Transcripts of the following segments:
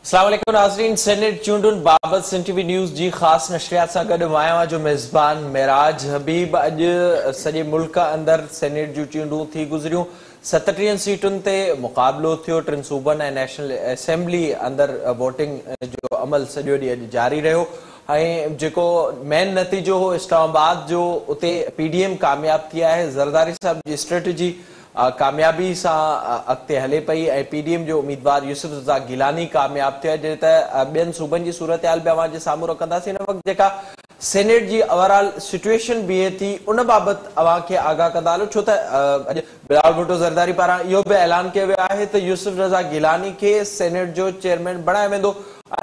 अस्सलाम वालेकुम नाज़रीन। सेनेट चूंडुनि बाबति सिंध टीवी न्यूज़ जी ख़ास नशरियात सां गॾु आहियां जो मेज़बान मेराज हबीब। अॼु सॼे मुल्क अंदरि सेनेट जूं चूंडूं थी गुज़रियूं। 37 सीटुनि ते मुक़ाबिलो थियो। 3 सूबनि ऐं नेशनल असेंबली अंदरि वोटिंग जो अमल सॼो ॾींहुं अॼु जारी रहियो ऐं जेको मेन नतीजो हो इस्लामाबाद जो, उते PDM कामयाब थी आहे। ज़रदारी साहब जी स्ट्रेटजी कामयाबी सां अॻिते हले पई ऐं PDM जो उम्मीदवार यूसुफ रज़ा गिलानी कामयाब थियो। जॾहिं त ॿियनि सूबनि जी सूरत हाल बि अवां जे साम्हूं रखंदासीं। हिन वक़्तु जेका सेनेट जी ओवरऑल सिचुएशन बीहे थी उन बाबति अवां खे आगाह कंदा हलो, छो त अॼु बिलावल भुट्टो ज़रदारी पारां इहो बि ऐलान कयो वियो आहे त यूसुफ रज़ा गिलानी खे सेनेट जो चेयरमैन बणायो वेंदो।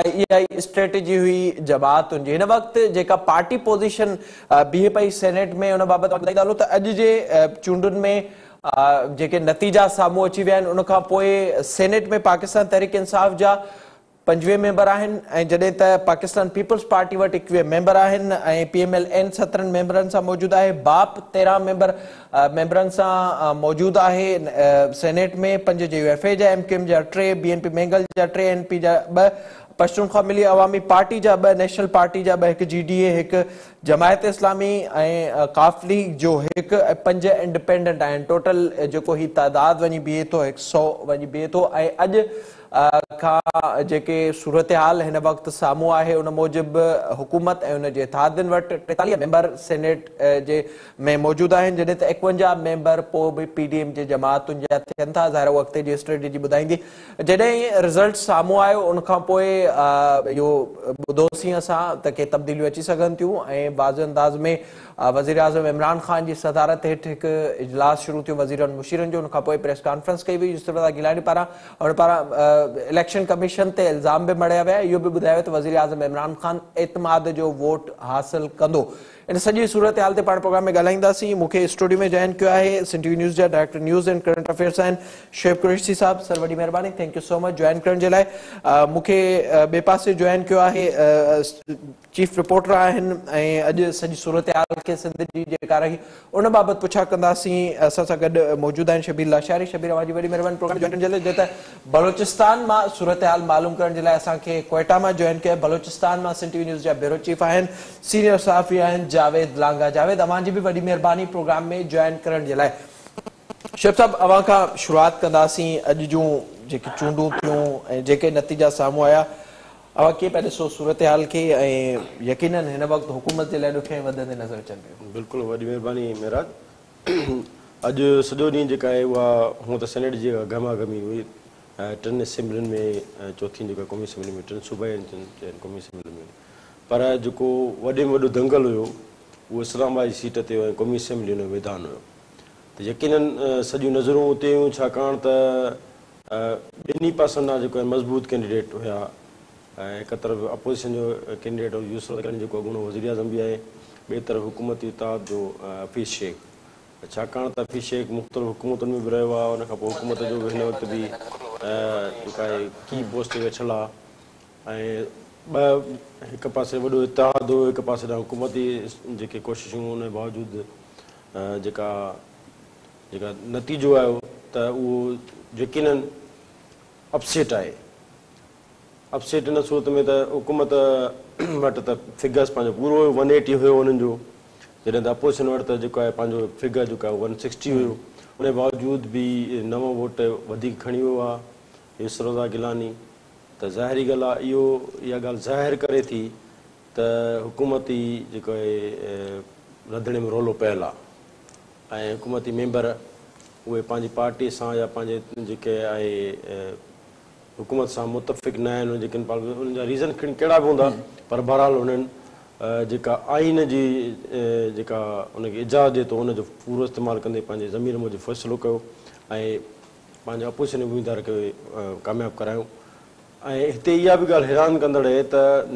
इहा स्ट्रेटेजी हुई जमात जी। हिन वक़्तु जेका पार्टी पोज़ीशन बीहे पई सेनेट में उन बाबति ॿुधाईंदा हलो त अॼु जे चूंडुनि में जेके नतीजा साम्हूं अची विया आहिनि उन खां पोइ सेनेट में पाकिस्तान तहरीक इंसाफ़ जा 25 मेंबर आहिनि ऐं जॾहिं त पाकिस्तान पीपल्स पार्टी वटि 21 मेंबर आहिनि ऐं PMLN 17 मेंबरनि सां मौजूदु आहे। बाप 13 मेंबरनि सां मौजूदु आहे सेनेट में। 5 UFA जा, MQM जा 3, BNP मैंगल जा 3, NP जा 2, पश्तूनख्वा मिली अवामी पार्टी जा 2, नेशनल पार्टी जा 2, हिकु GDA, हिकु जमायत इस्लामी ऐं काफ़ली जो 1, 5 इंडिपेंडेंट आहिनि। टोटल जेको ही तादाद वञी बीहे थो 100 वञी बीहे थो। ऐं अॼु खां जेके सूरत हाल हिन वक़्तु साम्हूं आहे उन मूजिबि हुकूमत ऐं उन जे इत्तेहादियुनि वटि 43 मेंबर सेनेट जे में मौजूदु आहिनि, जॾहिं त 51 मेंबर पोइ बि PDM जे जमातुनि जा थियनि था। ज़ाहिर वक़्त जी स्ट्रेटेजी ॿुधाईंदी। जॾहिं रिज़ल्ट साम्हूं आयो उन खां पोइ इहो ॿुधोसीं असां त के तब्दीलियूं अची सघनि थियूं ऐं वाज़ अंदाज़ में वज़ीर आज़म इमरान ख़ान जी सदारत हेठि हिकु इजलास शुरू थियो वज़ीरनि मुशीरनि जो। उन खां पोइ प्रेस कॉन्फ्रेंस कई वई यूसुफ रज़ा गिलानी पारां। उन पारां इलेक्शन कमीशन ते इल्ज़ाम बि मढ़िया विया। इहो बि ॿुधायो त वज़ीर आज़म इमरान ख़ान एतमाद जो वोट हासिल कंदो। इन सॼी सूरत हाल ते पाण प्रोग्राम में ॻाल्हाईंदासीं। मूंखे स्टूडियो में जॉइन कयो आहे सिंध टीवी न्यूज़ जा director news and current affairs आहिनि शुएब कुरैशी साहब। सर वॾी महिरबानी, thank you so much join करण जे लाइ। मूंखे ॿिए पासे जॉइन कयो आहे चीफ रिपोर्टर आहिनि ऐं अॼु सॼी सूरत हाल खे सिंध जी जेका रही उन बाबति पुछा कंदासीं। असां सां गॾु मौजूदु आहिनि शबीर लाशारी। शबीर अवां जी वॾी महिरबानी प्रोग्राम जॉइन करण जे लाइ। त बलोचिस्तान मां सूरत हाल मालूम करण जे लाइ असांखे क्वेटा मां जॉइन कयो। बलोचिस्तान मां सिंध टीवी न्यूज़ जा ब्यूरो चीफ आहिनि, सीनियर सहाफ़ी आहिनि जावेद लांगा। जावेद, अवां जी बि वॾी महिरबानी प्रोग्राम में जॉइन करण जे लाइ। शेख साहब, अवां खां शुरूआत कंदासीं। अॼु जूं जेके चूंडूं थियूं ऐं जेके नतीजा साम्हूं आया, अवां कीअं पिया ॾिसो सूरत हाल खे ऐं यकीनन हिन वक़्तु हुकूमत जे लाइ ॾुखियाई वधंदे नज़र अचनि पियूं? बिल्कुलु, वॾी महिरबानी मेराज। अॼु सॼो ॾींहुं जेका आहे उहा हूअं त सेनेट जी गहमागहमी हुई 3 असेंबलियुनि में, चौथी जेका क़ौमी असेंबली में 3 सूबा आहिनि क़ौमी असेंबली में। पर जेको वॾे में वॾो दंगल हुयो उहो इस्लामाबाद जी सीट ते ऐं क़ौमी असेंबली जो मैदान हुयो। त यकीनन सॼियूं नज़रूं उते हुयूं, छाकाणि त ॿिन्ही पासनि जा जेको मज़बूत कैंडिडेट हुया ऐं हिकु तरफ़ अपोज़िशन जो कैंडिडेट यूसुफ रज़ा गिलानी जेको अॻूणो वज़ीर आज़म बि आहे, ॿिए तरफ़ हुकूमती इत्तेहाद जो हफ़ीज़ शेख। छाकाणि त हफ़ीज़ शेख मुख़्तलिफ़ हुकूमतुनि में बि रहियो आहे, उनखां पोइ हुकूमत जो बि हिन वक़्तु बि जेका आहे की पोस्ट ते वेठल आहे ऐं हिकु पासे वॾो इत्तेहाद हो, हिकु पासे ॾांहुं हुकूमती जेके कोशिशूं उन जे बावजूदि जेका नतीजो आयो त उहो यकीनन अपसेट आहे। अपसेट इन सूरत में त हुकूमत वटि त फिगर्स पंहिंजो पूरो हुयो, 180 हुयो उन्हनि जो, जॾहिं त अपोज़िशन वटि त जेको आहे पंहिंजो फिगर जेको आहे 160 हुयो। उन जे बावजूदि बि 9 वोट वधीक खणी वियो आहे यूसुफ रज़ा गिलानी। त ज़ाहिरी ॻाल्हि आहे, इहा ॻाल्हि ज़ाहिर करे थी त हुकूमती जेको आहे रंधिणे में रोलो पियल आहे ऐं हुकूमती मेंबर उहे पंहिंजी पार्टीअ सां या पंहिंजे जेके आहे हुकूमत सां मुतफ़िक़ न आहिनि। जेके उन्हनि जा रीज़न कहिड़ा बि हूंदा, पर बहरहाल उन्हनि जेका आइन जी जेका उनखे इजाज़त ॾिए थो उनजो पूरो इस्तेमालु कंदे पंहिंजे ज़मीर मूजिबि फ़ैसिलो कयो ऐं पंहिंजे अपोज़िशन उम्मीदवार खे कामयाबु करायूं। ऐं हिते इहा बि ॻाल्हि हैरान कंदड़ आहे त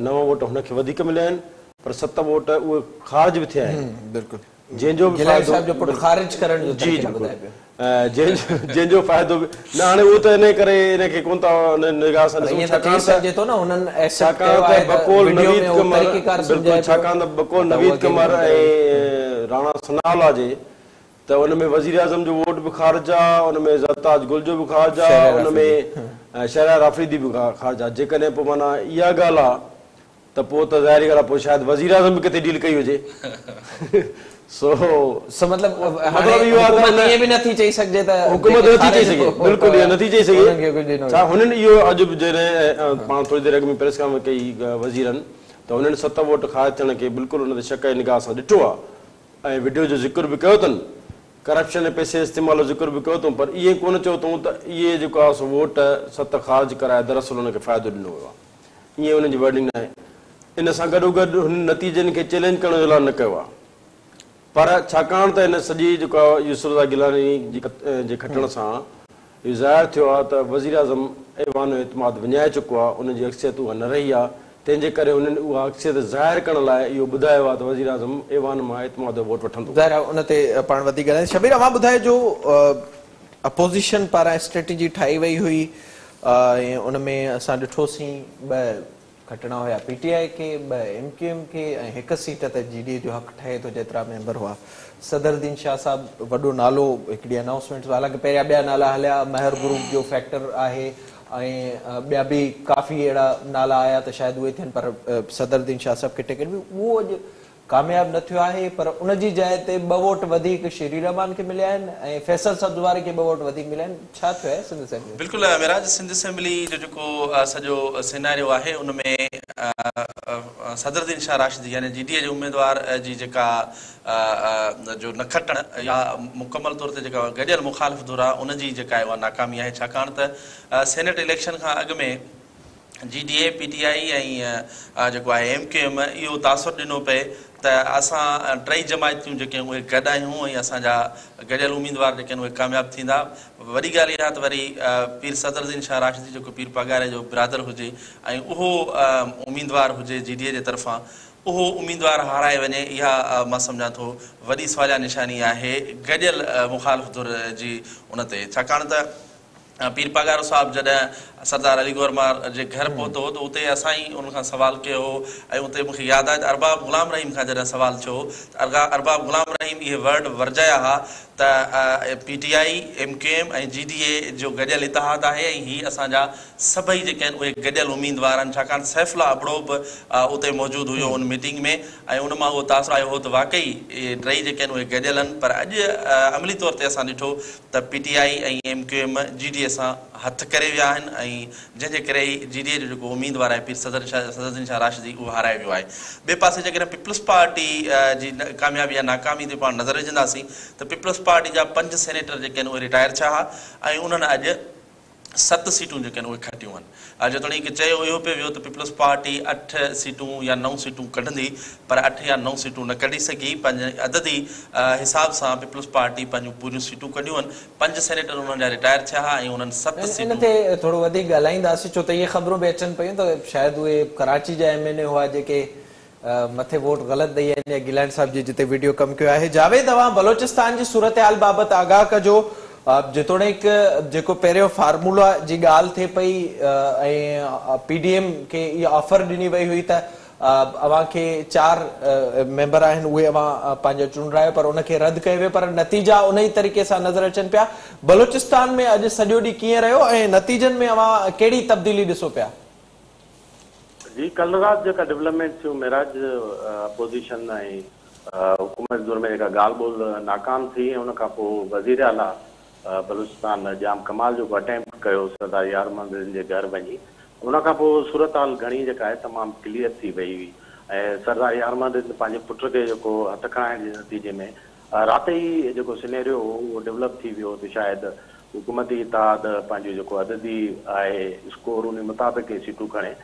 9 वोट हुनखे वधीक मिलिया आहिनि, पर 7 वोट उहे ख़ारिज बि थिया आहिनि। बिल्कुलु, जंहिंजो बि जंहिंजो फ़ाइदो बि न, हाणे उहो त इन करे इनखे कोन था निगाह सां ॾिसूं, छाकाणि त बकौल नवीद कमर ऐं राणा सनाउल्लाह जे त उन में वज़ीर आज़म जो वोट बि ख़ारिज आहे, उन में ज़रताज गुल जो बि ख़ारिज आहे, उन में शहरार आफ़रीदी बि ख़ारिज आहे। जेकॾहिं पोइ माना इहा ॻाल्हि आहे त पोइ त ज़ाहिरी ॻाल्हि आहे पोइ शायदि वज़ीर आज़म बि किथे डील कई हुजे। सो मतलब इहो आहे हुकूमत ईअं बि नथी चई सघिजे त हुकूमत नथी चई सघे, बिल्कुलु इहा नथी चई सघे। छा हुननि इहो अॼु बि जॾहिं पाण थोरी देरि अॻु में प्रेस कॉन्फ्रेंस कई वज़ीरनि, त हुननि 7 वोट ख़ारिज थियण खे बिल्कुलु हुन ते शक जी निगाह सां ॾिठो आहे ऐं वीडियो जो ज़िक्र बि कयो अथनि, करप्शन ऐं पैसे इस्तेमाल जो ज़िक्र बि कयो अथऊं, पर इहे कोन चयो अथऊं त इहे जेको आहे सो वोट 7 ख़ारिज कराए दरअसल हुनखे फ़ाइदो ॾिनो वियो आहे। ईअं हुननि जी वर्डिंग न आहे। इन सां गॾोगॾु हुन नतीजनि खे चैलेंज करण जो ऐलान न कयो आहे, पर छाकाणि त हिन सॼी जेको आहे यूसुफ गिलानी जे खटण सां इहो ज़ाहिर थियो आहे त वज़ीर आज़म ऐवान जो एतमाद विञाए चुको आहे, उनजी अक्सियत उहा न रही आहे। तंहिंजे करे हुननि उहा अक्सियत ज़ाहिर करण लाइ इहो ॿुधायो आहे त वज़ीर आज़म ऐवान मां एतमाद जो वोट वठंदो। ज़ाहिर आहे उन ते पाण वधीक ॻाल्हायूं। शबीर, अवां ॿुधाए जो अपोज़िशन पारां स्ट्रेटेजी ठाही वई हुई ऐं उन में असां ॾिठोसीं 2 खटणा हुया PTI खे, 2 MQM खे ऐं 1 सीट ते GDA जो हक़ ठहे थो जेतिरा मेंबर हुआ। सदरुद्दीन शाह साहब वॾो नालो हिकिड़ी अनाउंसमेंट, हालांकि पहिरियां ॿिया नाला हलिया, महर ग्रुप जो फैक्टर आहे ऐं ॿिया बि काफ़ी अहिड़ा नाला आया त शायदि उहे थियनि, पर सदरुद्दीन शाह साहब खे टिकट बि उहो अॼु कामयाबु न थियो आहे। पर उनजी जाइ ते 2 वोट वधीक शेरी रहमान खे मिलिया आहिनि ऐं फैसल सब्ज़वारी खे 2 वोट वधीक मिलिया आहिनि। छा थियो आहे सिंध असेंबली? बिल्कुलु मेराज, सिंध असेंबली जो जेको सॼो सिनेरियो आहे उनमें सदरुद्दीन शाह राशिदी यानी GDA जे उम्मीदवार जी जेका जो न खटण या मुकमल तौर ते जेका गॾियल मुखालिफ़ धुर आहे उनजी जेका आहे उहा नाकामी आहे। छाकाणि त सेनेट इलेक्शन खां अॻु में GDA PTI ऐं जेको आहे MQM इहो तासुर ॾिनो पए त असां 3 जमायतूं जेके उहे गॾु आहियूं ऐं असांजा गॾियल उम्मीदवार जेके आहिनि उहे कामयाबु थींदा। वॾी ॻाल्हि इहा त वरी पीर सदरुद्दीन शाह राशिदी जेको पीर पगारे जो बिरादर हुजे ऐं उहो उम्मीदवार हुजे GDA जे तरफ़ां, उहो उम्मीदवार हाराए वञे, इहा मां सम्झां थो वॾी सवालिया निशानी आहे गॾियल मुखालिफ़ धुर जी उन ते। छाकाणि त पीर पगारो साहब जॾहिं सरदार अली गौरमार जे घर पहुतो त उते असां ई उनखां सवाल कयो हो ऐं उते मूंखे यादि आहे त अरबाब ग़ुलाम रहीम खां जॾहिं सवाल थियो त अरबाब ग़ुलाम रहीम इहे वर्ड वर्जाया हुआ त PTI MQM ऐं GDA जो गॾियल इतिहाद आहे ऐं हीअ असांजा सभई जेके आहिनि उहे गॾियल उम्मीदवार आहिनि। छाकाणि सैफ़ुल्लाह अबड़ो बि उते मौजूदु हुयो उन मीटिंग में ऐं उन मां उहो तासुर आयो हो त वाक़ई इहे 3 जेके आहिनि उहे गॾियल आहिनि। पर अॼु अमली तौर ते असां ॾिठो त PTI ऐं MQM GDA सां हथ करे विया आहिनि ऐं जंहिंजे करे ई GDA जो जेको उम्मीदवार आहे पीर सदरुद्दीन शाह राशिदी उहो हाराए वियो आहे। ॿिए पासे जेकॾहिं पीपल्स पार्टी जी कामयाबी या नाकामी ते पाण नज़र विझंदासीं त पीपल्स पार्टी जा 5 सेनेटर जेके आहिनि उहे रिटायर थिया हुआ ऐं उन्हनि अॼु 7 सीटूं जेके आहिनि उहे खटियूं आहिनि। जेतोणीकि चयो इहो पियो वियो त पीपल्स पार्टी 8 सीटूं या 9 सीटूं कढंदी, पर 8 या 9 सीटूं न कढी सघी। पंहिंजे अददी हिसाब सां पीपल्स पार्टी पंहिंजूं पूरियूं सीटूं कढियूं आहिनि। 5 सेनेटर उन्हनि जा रिटायर थिया हुआ ऐं उन्हनि 7 सीटूं। इन ते थोरो वधीक ॻाल्हाईंदासीं छो त इहे ख़बरूं बि अचनि पियूं त शायदि उहे कराची जा MNA हुआ जेके मथे वोट ग़लति ॾेई आहिनि या गिलानी साहब जी जिते वीडियो कमु कयो आहे। जावेद, तव्हां बलोचिस्तान जी सूरत हाल बाबति आगाह कजो, जेतोणीकि जेको पहिरियों फार्मूला जी ॻाल्हि थिए पई ऐं PDM खे इहा ऑफर ॾिनी वई हुई त अव्हांखे 4 मेंबर आहिनि उहे अव्हां पंहिंजो चूंडायो, पर उनखे रद्द कयो वियो, पर नतीजा उन ई तरीक़े सां नज़र अचनि पिया। बलोचिस्तान में अॼु सॼो ॾींहुं कीअं रहियो ऐं नतीजनि में अव्हां कहिड़ी तब्दीली ॾिसो पिया? जी, कल राति जेका डेवलपमेंट थियो मेराज, अपोज़िशन ऐं हुकूमत दौर में जेका ॻाल्हि ॿोल नाकाम थी ऐं उनखां पोइ वज़ीर आला बलूचिस्तान जाम कमाल जो अटैम्प्ट कयो सरदार यार मंदिरनि जे घर वञी, उनखां पोइ सूरत हाल घणी जेका आहे तमामु क्लियर थी वई हुई ऐं सरदार यार मंदिर पंहिंजे पुट खे जेको हथ खणाइण जे नतीजे में राति ई जेको सिनेरियो हो उहो डेवलप थी वियो त शायदि हुकूमती इतिहाद पंहिंजो जेको अददी आहे स्कोर उन मुताबिक़ सीटूं खणे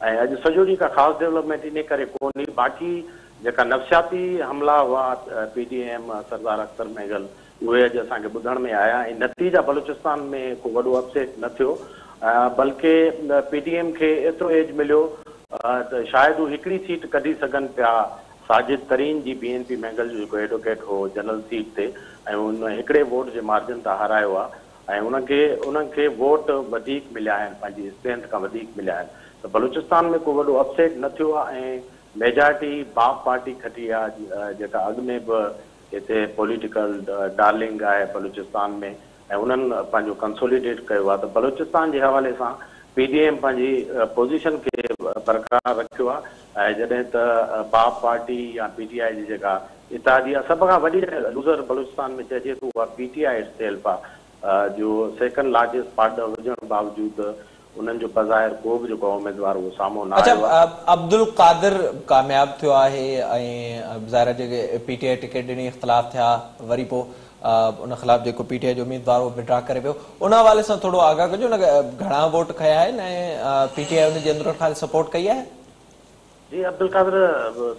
ऐं अॼु सॼो ॾींहुं का ख़ासि डेवलपमेंट इन करे कोन हुई। बाक़ी जेका नफ़्सियाती हमला हुआ PDM सरदार अख्तर महगल उहे अॼु असांखे ॿुधण में आया ऐं नतीजा बलूचिस्तान में को वॾो अपसेट न थियो, बल्कि PDM खे एतिरो एज मिलियो त शायदि हू हिकिड़ी सीट कढी सघनि पिया। साजिद तरीन जी BNP महगल जो जेको एडवोकेट हो जनरल सीट ते ऐं उन हिकिड़े वोट जे मार्जिन तां हारायो आहे ऐं उन्हनि खे वोट वधीक मिलिया आहिनि, पंहिंजी स्ट्रेंथ खां वधीक मिलिया आहिनि। त बलूचिस्तान में को वॾो अपसेट न थियो आहे ऐं मेजॉरिटी बाप पार्टी खटी आहे जेका अॻु में बि हिते पॉलिटिकल डार्लिंग आहे बलूचिस्तान में ऐं उन्हनि पंहिंजो कंसोलिडेट कयो आहे। त बलूचिस्तान जे हवाले सां PDM पंहिंजी पोज़ीशन खे बरक़रार रखियो आहे। ऐं जॾहिं त बाप पार्टी या PTI जी जेका इत्तेहादी आहे, सभ खां वॾी लूज़र बलूचिस्तान में चइजे थो उहा PTI इट्सेल्फ आहे, जो सेकंड लार्जेस्ट पार्ट हुजण बावजूदि उन्हनि जो बज़ाहिर को बि जेको उम्मीदवार उहो साम्हूं न आयो आहे। अब्दुल कादिर कामयाब थियो आहे ऐं ज़ाहिर जेके PTI टिकट ॾिनी इख़्तिलाफ़ थिया, वरी पोइ उन ख़िलाफ़ जेको PTI जो उम्मीदवार उहो विड्रा करे पियो, उन हवाले सां थोरो आगाह कजो न, घणा वोट खया आहिनि ऐं PTI उन जे अंदरि खाली सपोर्ट कई आहे? जी, अब्दुल कादिर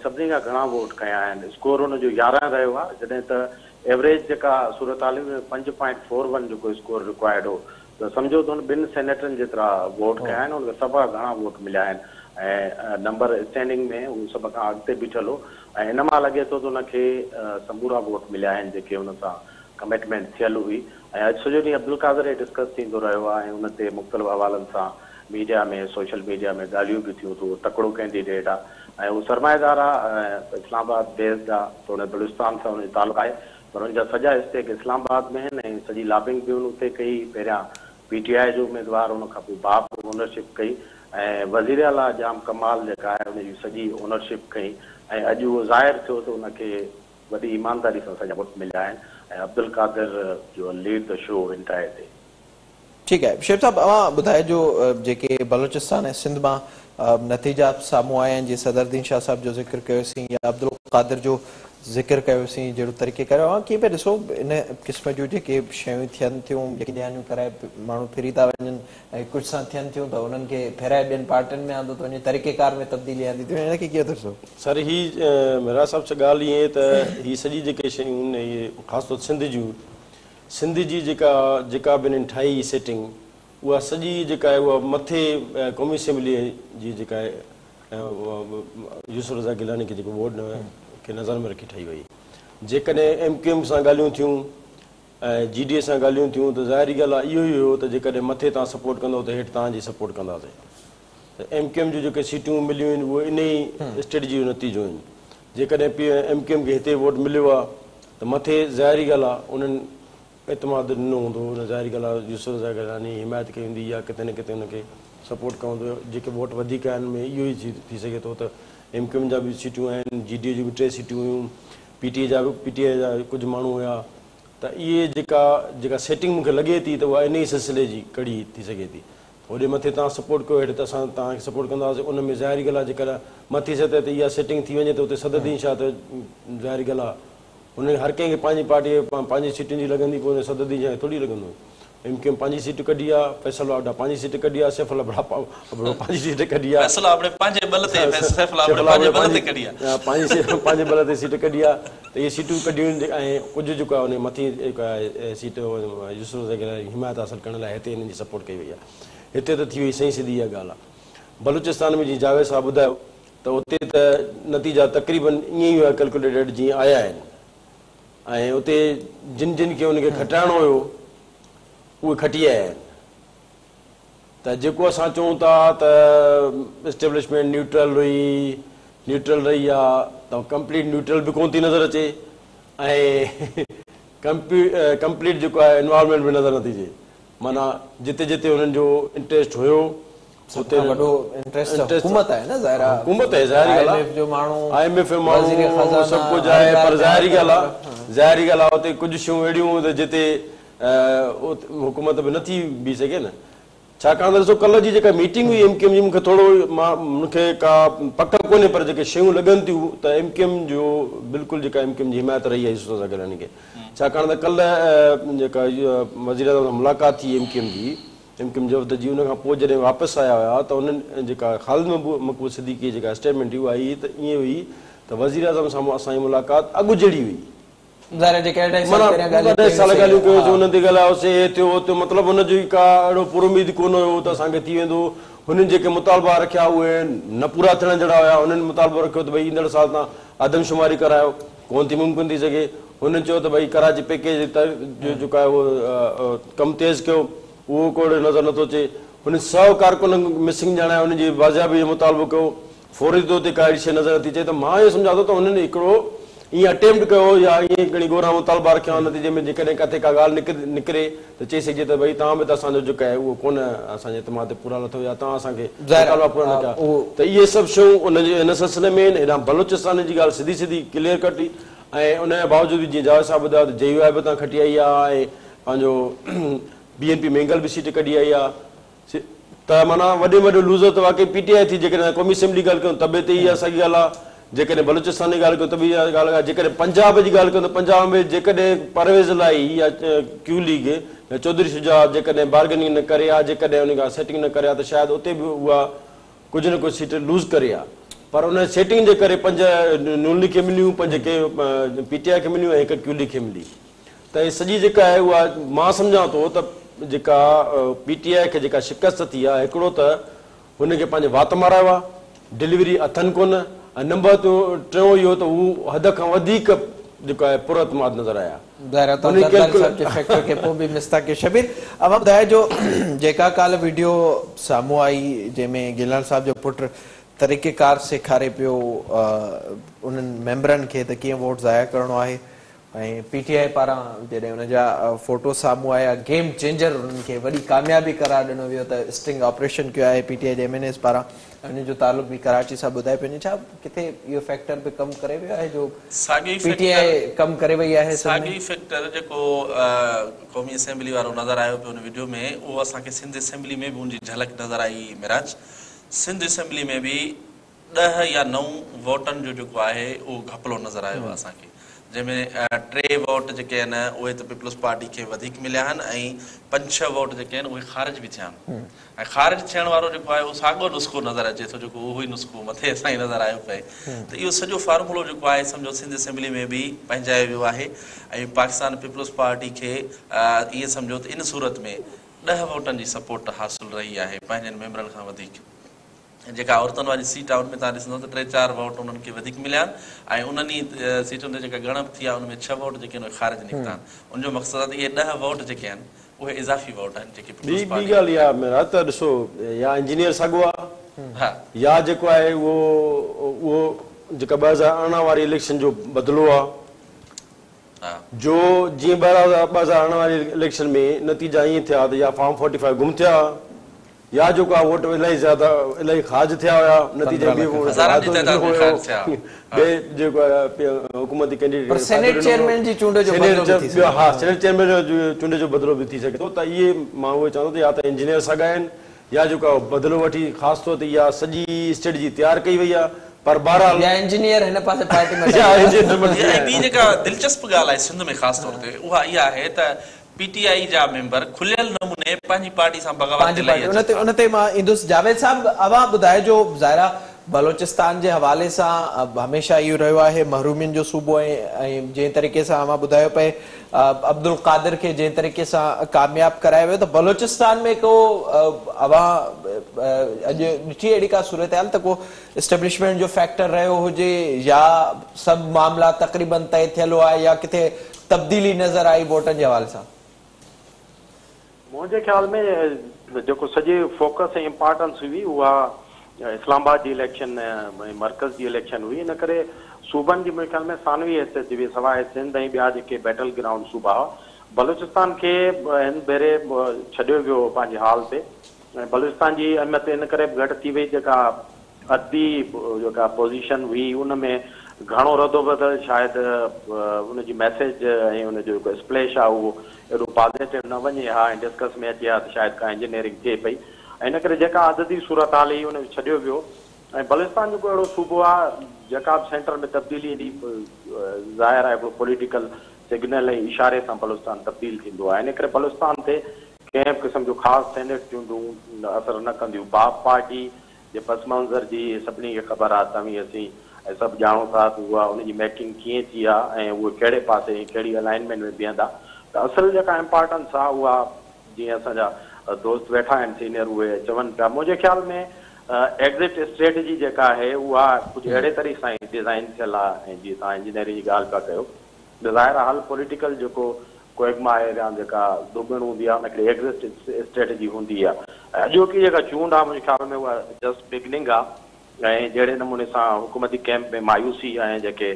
सभिनी खां घणा वोट खया आहिनि। स्कोर हुनजो 11 रहियो आहे, जॾहिं त एवरेज जेका सूरत हाल में 5.41 जेको स्कोर रिक्वायर्ड हो, त सम्झो त हुन 2 सेनेटरनि जेतिरा वोट कया आहिनि, उनखे सभ खां घणा वोट मिलिया आहिनि ऐं नंबर स्टैंडिंग में उहो सभ खां अॻिते बीठल हो। ऐं इन मां लॻे थो त उनखे समूरा वोट मिलिया आहिनि जेके हुन सां कमिटमेंट थियल हुई। ऐं अॼु सॼो ॾींहुं अब्दुल कादिर डिस्कस थींदो रहियो आहे ऐं उन ते मुख़्तलिफ़ हवालनि सां मीडिया में, सोशल मीडिया में ॻाल्हियूं बि थियूं त उहो तकिड़ो कैंडिडेट आहे ऐं उहो सरमाएदार आहे, इस्लामाबाद बेस्ड आहे, त उन बलूचिस्तान सां उनजो तालुक़ु आहे, पर उनजा सॼा स्टेक इस्लामाबाद में आहिनि ऐं सॼी लॉबिंग बि उते कई। पहिरियां PTI जो उम्मीदवार, उन खां पोइ बाप ओनरशिप कई ऐं वज़ीर आला जाम कमाल जेका आहे उनजी सॼी ओनरशिप कई ऐं अॼु उहो ज़ाहिर थियो त उनखे वॾी ईमानदारी सां सॼा वोट मिलिया आहिनि ऐं अब्दुल कादिर जो lead the show entire day. ठीकु आहे शेख साहब, अवां ॿुधाइजो जेके बलूचिस्तान ऐं सिंध मां नतीजा साम्हूं आया आहिनि, जीअं सदरुद्दीन शाह साहब जो ज़िक्र कयोसीं या अब्दुल कादिर जो ज़िक्र कयोसीं, जहिड़ो तरीक़े कयो आहे, कीअं पिया ॾिसो इन क़िस्म जूं जेके शयूं थियनि थियूं, जेके ॼाणियूं कराए माण्हू फिरी था वञनि ऐं कुझु सां थियनि थियूं त उन्हनि खे फेराए ॿियनि पार्टियुनि में आंदो थो वञे, तरीक़ेकार में तब्दीली आंदी थी वञे, इनखे कीअं था ॾिसो? सर, ही मेरा साहब सां ॻाल्हि ईअं त ही सॼी जेके शयूं आहिनि, इहे ख़ासि तौर सिंध जी जेका बि हिननि ठाही सेटिंग, उहा सॼी जेका आहे उहा मथे क़ौमी असेंबलीअ जी जेका आहे यूसुफ रज़ा गिलानी खे जेको वोट खे नज़र में रखी ठही वई। जेकॾहिं MQM सां ॻाल्हियूं थियूं ऐं GDA सां ॻाल्हियूं थियूं त ज़ाहिरी ॻाल्हि आहे इहो ई हुयो त जेकॾहिं मथे तव्हां सपोर्ट कंदव त हेठि तव्हांजी सपोर्ट कंदासीं। त MQM जूं जेके सीटूं मिलियूं आहिनि उहे इन ई स्ट्रेटजी जो नतीजो आहिनि। जेकॾहिं MQM खे हिते वोट मिलियो आहे त मथे ज़ाहिरी ॻाल्हि आहे उन्हनि एतमाद ॾिनो हूंदो, हुन ज़ाहिरी ॻाल्हि आहे यूसुफ रज़ा गिलानी हिमायत कई हूंदी या किथे न किथे हुनखे सपोर्ट कयो हूंदो। जेके वोट वधीक आहिनि में इहो ई थी सघे थो त MQM जा बि सीटियूं आहिनि, GDA जूं बि 3 सीटियूं हुयूं, PTI जा कुझु माण्हू हुया। त इहे जेका सेटिंग मूंखे लॻे थी त उहा इन ई सिलसिले जी कड़ी थी सघे थी। होॾे मथे तव्हां सपोर्ट कयो, हेठि त असां तव्हांखे सपोर्ट कंदासीं। उन में ज़ाहिरी ॻाल्हि आहे जेकॾहिं मथे सतह ते इहा सेटिंग थी वञे त उते सदरुद्दीन शाह त ज़ाहिरी ॻाल्हि आहे हुन हर कंहिंखे पंहिंजी पार्टी पंहिंजी सीटुनि जी लॻंदी, पोइ हुन सदरुद्दीन शाह थोरी लॻंदो। MQM पंहिंजी सीट कढी आहे, फैसल आबडा पंहिंजी सीट कढी आहे, सैफ अब्दुल्ला पंहिंजी सीट कढी आहे, पंहिंजे बल ते सीट कढी आहे। त इहे सीटूं कढियूं आहिनि ऐं कुझु जेको आहे उन मथी सीट यूसुफ रज़ा गिलानी हिमायत हासिलु करण लाइ हिते हिननि जी सपोर्ट कई वई आहे। हिते त थी वई सही सिधी इहा ॻाल्हि आहे। बलूचिस्तान में जीअं जावेद साहब ॿुधायो त उते त नतीजा तक़रीबन ईअं ई हुआ कैलकुलेटेड जीअं आया आहिनि ऐं उते जिन खे उनखे खटाइणो हुयो उहे खटी आया आहिनि। त जेको असां चऊं था त एस्टेब्लिशमेंट न्यूट्रल रही आहे, त कंप्लीट न्यूट्रल बि कोन थी नज़र अचे ऐं कंप्लीट जेको आहे इन्वॉल्वमेंट बि नज़र नथी अचे। माना जिते जिते हुननि जो इंट्रस्ट हुयो उते वॾो इंट्रस्ट हुकूमत आहे न, हुकूमत आहे, ज़ाहिरी ॻाल्हि आहे, IMF जो माण्हू सभु कुझु आहे, पर ज़ाहिरी ॻाल्हि आहे उते कुझु शयूं अहिड़ियूं त जिते हुकूमत बि नथी बीह सघे न। छाकाणि त ॾिसो कल्ह जी जेका मीटिंग हुई MQM जी, मूंखे थोरो मूंखे का पक कोन्हे, पर जेके शयूं लॻनि थियूं त MQM जो बिल्कुलु जेका MQM जी हिमायत रही आहे यूसुफ रज़ा गिलानी खे। छाकाणि त कल्ह जेका वज़ीर आज़म सां मुलाक़ात थी MQM जो जी, उन खां पोइ जॾहिं वापसि आया हुआ त उन्हनि जेका ख़ालिद मक़बूल सिद्दीक़ी जेका स्टेटमेंट हुई उहा आई त ईअं हुई त वज़ीर आज़म सां असांजी मुलाक़ात अॻु जहिड़ी हुई। मतिलबु हुनजी का अहिड़ो पुरुमीद कोन हुयो त असांखे थी वेंदो। हुननि जेके मुतालबा रखिया उहे न पूरा थियण जहिड़ा हुया। हुननि मुतालबो रखियो त भई ईंदड़ साल तव्हां आदमशुमारी करायो, कोन थी मुमकिन थी सघे। हुननि चयो त भई कराची पैकेज जो जेको आहे उहो कमु तेज़ कयो, उहो कोई नज़र नथो अचे। हुन 100 कारकुन मिसिंग ॼाणाया, हुनजी बाज़ियाबी जो मुतालबो कयो, फौरी तौर ते का अहिड़ी शइ नज़र नथी अचे। त मां इहो सम्झा थो त हुननि हिकिड़ो ईअं अटेम्प्ट कयो या ईअं घणी ॻोल्हा मुतालबा रखिया नतीजे में जेकॾहिं किथे का ॻाल्हि निकिरे त चई सघिजे त भई तव्हां बि त असांजो जेको आहे उहो कोन असांजे एतमाद ते पूरा नथो या तव्हां असांखे मुतालबा पूरा न कया त इहे सभु शयूं उनजे हिन सिलसिले में हेॾां बलोचिस्तान जी ॻाल्हि सिधी सिधी क्लियर कट हुई ऐं उनजे बावजूदि जीअं जावेद साहिबु ॿुधायो त JUI बि हितां खटी आई आहे ऐं पंहिंजो BNP मैंगल बि सीट कढी आई आहे त माना वॾे वॾो लूज़र त वाकई PTI थी जेकॾहिं क़ौमी असेंबली ॻाल्हि कयूं त बि त इहा असांजी ॻाल्हि आहे जेकॾहिं बलूचिस्तान जी ॻाल्हि कयूं त बि इहा ॻाल्हि आहे जेकॾहिं पंजाब जी ॻाल्हि कयूं त पंजाब में जेकॾहिं परवेज़ लाई या क्यू लीग या चौधरी शुजात जेकॾहिं बार्गेनिंग न करे आहे जेकॾहिं उन खां सेटिंग न करे आहे त शायदि उते बि उहा कुझु न कुझु सीट लूज़ करे आहे पर उन सेटिंग जे करे 5 नून लीग खे मिलियूं 5 जेके PTI खे मिलियूं ऐं 1 क्यू लीग खे मिली त हीअ सॼी जेका आहे उहा मां सम्झां थो त जेका PTI खे जेका शिकस्त थी आहे हिकिड़ो त हुनखे पंहिंजे वात मारायो आहे डिलीवरी अथनि कोन ऐं नंबर टियों इहो त हू हद खां वधीक जेको आहे पुरअतमाद नज़र आया ॿुधाए जो जेका काल्ह वीडियो साम्हूं आई जंहिंमें गिलान साहिब जो पुटु तरीक़ेकार सेखारे पियो उन्हनि मेंबरनि खे त कीअं वोट ज़ाया करणो आहे ऐं PTI पारां जॾहिं हुनजा फोटो साम्हूं आया गेम चेंजर उन्हनि खे वॾी कामयाबी करार ॾिनो वियो त स्टिंग ऑपरेशन कयो आहे PTI जे MNAs पारां हुन जो तालुक बि कराची सां ॿुधाए पियो छा किथे इहो फैक्टर बि कमु करे वियो आहे जो PTI कमु करे वई आहे साॻी फैक्टर जेको क़ौमी असेंबली वारो नज़र आयो पियो हुन वीडियो में उहो असांखे सिंध असेंबली में बि उनजी झलक नज़र आई मिराज सिंध असेंबली में बि 10 या 9 वोटनि जो जेको आहे उहो घपलो नज़र आयो आहे असांखे जंहिंमें 3 वोट जेके आहिनि उहे त पीपल्स पार्टी खे वधीक मिलिया आहिनि ऐं 5-6 वोट जेके आहिनि उहे ख़ारिज बि थिया आहिनि ऐं ख़ारिज थियण वारो जेको आहे उहो साॻियो नुस्ख़ो नज़र अचे थो जेको उहो ई नुस्ख़ो मथे असां नज़र आयो पए त इहो सॼो फॉर्मूलो जेको आहे सम्झो सिंध असेंबली में बि पंहिंजायो वियो आहे ऐं पाकिस्तान पीपल्स पार्टी खे ईअं सम्झो त इन सूरत में 10 वोटनि जी सपोर्ट हासिलु रही आहे पंहिंजनि मेंबरनि खां वधीक जेका औरतुनि वारी सीट आहे उनमें तव्हां ॾिसंदो त 3-4 वोट उन्हनि खे वधीक मिलिया आहिनि ऐं उन्हनि सीटुनि ते जेका ॻणप थी आहे उनमें 6 वोट जेके आहिनि ख़ारिज निकिता आहिनि उनजो मक़सदु आहे त इहे 10 वोट जेके आहिनि उहे इज़ाफ़ी वोट आहिनि जेके ॿी ॻाल्हि इहा मेरा त ॾिसो या इंजीनियर साॻियो आहे या जेको आहे उहो जेका 2018 वारी इलेक्शन जो बदिलो आहे जो जीअं 2018 वारी इलेक्शन में नतीजा ईअं थिया त या फॉर्म 45 गुम थिया या जेको आहे वोट इलाही ज़्यादा इलाही ख़ारिज थिया हुया नतीजे जेको आहे हुकूमती कैंडिडेट सेनेट चेयरमैन जी चूंड जो चूंड जो बदिलो बि थी सघे थो त इहे मां उहे चवंदो त या त इंजीनियर साॻा आहिनि या जेको आहे बदिलो वठी ख़ासि तौर ते इहा सॼी स्ट्रेटजी तयारु कई वई आहे पर बहरहाल इंजीनियर हिन पासे पार्टी में ॿी जेका दिलचस्प ॻाल्हि आहे सिंध में ख़ासि तौर ते उहा इहा आहे त PTI जा मेंबर खुलियल नमूने पंहिंजी पार्टी सां बग़ावत उन ते मां ईंदुसि जावेद साहब अवां ॿुधाए जो ज़ाहिरा बलोचिस्तान जे हवाले सां हमेशह इहो रहियो आहे महरूमियुनि जो सूबो ऐं जंहिं तरीक़े सां अवां ॿुधायो पए अब्दुल कादिर खे जंहिं तरीक़े सां कामयाब करायो वियो त बलोचिस्तान में को अवां अॼु ॾिठी अहिड़ी का सूरत हाल त को एस्टेब्लिशमेंट जो फैक्टर रहियो हुजे या सभु मामला तक़रीबन तय थियल आहे या किथे तब्दीली नज़र आई वोटनि जे हवाले सां मुझे ख्याल में जो सॼी फोकस ऐं इम्पोर्टेंस हुई उहा इस्लामाबाद जी इलेक्शन मरकज़ जी इलेक्शन हुई इन करे सूबनि जी मुंहिंजे ख्याल में सानवी हैसियत हुई सवाइ सिंध ऐं ॿिया जेके बैटल ग्राउंड सूबा हुआ बलूचिस्तान खे हिन भेरे छॾियो वियो पंहिंजे हाल ते ऐं बलूचिस्तान जी अहमियत इन करे घटि थी वई जेका अदबी जेका पोज़ीशन हुई उन में घणो रदो बदल शायदि उनजी मैसेज ऐं उनजो जेको स्प्लैश आहे उहो एॾो पॉज़िटिव न वञे हा ऐं डिस्कस में अचे हा त शायदि का इंजीनियरिंग थिए पई ऐं इन करे जेका अददी सूरत हाल हुई उन छॾियो वियो ऐं बलूचिस्तान जेको अहिड़ो सूबो आहे जेका बि सेंटर में तब्दीली एॾी ज़ाहिर आहे हिकिड़ो पॉलिटिकल सिग्नल ऐं इशारे सां बलूचिस्तान तब्दील थींदो आहे इन करे बलूचिस्तान ते कंहिं बि क़िस्म जो ख़ासि सेनेट चूंडूं असरु न कंदियूं बाप पार्टी जे पस मंज़र जी सभिनी खे ख़बर आहे तव्हीं असीं ऐं सभु ॼाणूं था त उहा उनजी मेकिंग कीअं थी आहे ऐं उहे कहिड़े पासे कहिड़ी अलाइनमेंट में बीहंदा त असुल जेका इम्पोर्टेंस आहे उहा जीअं असांजा दोस्त वेठा आहिनि सीनियर उहे चवनि पिया मुंहिंजे ख्याल में एग्ज़िट स्ट्रेटजी जेका आहे उहा कुझु अहिड़े तरीक़े सां डिज़ाइन थियल आहे ऐं जीअं तव्हां इंजीनियरिंग जी ॻाल्हि पिया कयो ज़ाहिर आहे हल पॉलिटिकल जेको कोएगमा एरिया जेका दुगण हूंदी आहे उनखे एग्ज़िट स्ट्रेटजी हूंदी आहे अॼोकी जेका चूंड आहे मुंहिंजे ख्याल में उहा जस्ट बिगनिंग आहे ऐं जहिड़े नमूने सां हुकूमती कैंप में मायूसी ऐं जेके